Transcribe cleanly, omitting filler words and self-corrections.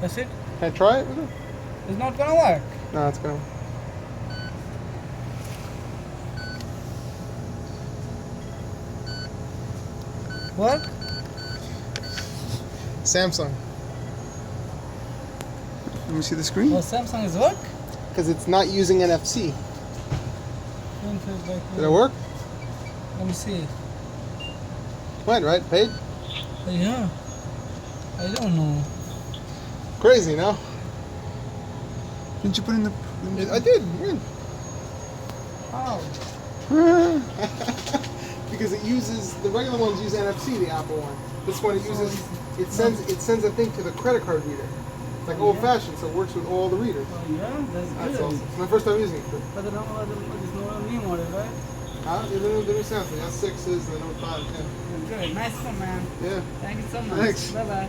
That's it? Can I try it with it? It's not gonna work. No, it's gonna. Work? Samsung. Let me see the screen. Oh, Samsung is work? Because it's not using NFC. Did it work? Let me see. Went, right? Paid? Yeah. I don't know. Crazy, no? Didn't you put in the... I did. When? How? Because it uses, the regular ones use NFC, the Apple one. This one it uses, it sends a thing to the credit card reader. It's like old fashioned, so it works with all the readers. Oh yeah, that's good. Awesome. It's my first time using it. But there's no new model, right? The new Samsung, the S6 is the Note 5, yeah. Good. Nice one, man. Yeah. Thank you so much. Thanks. Bye bye.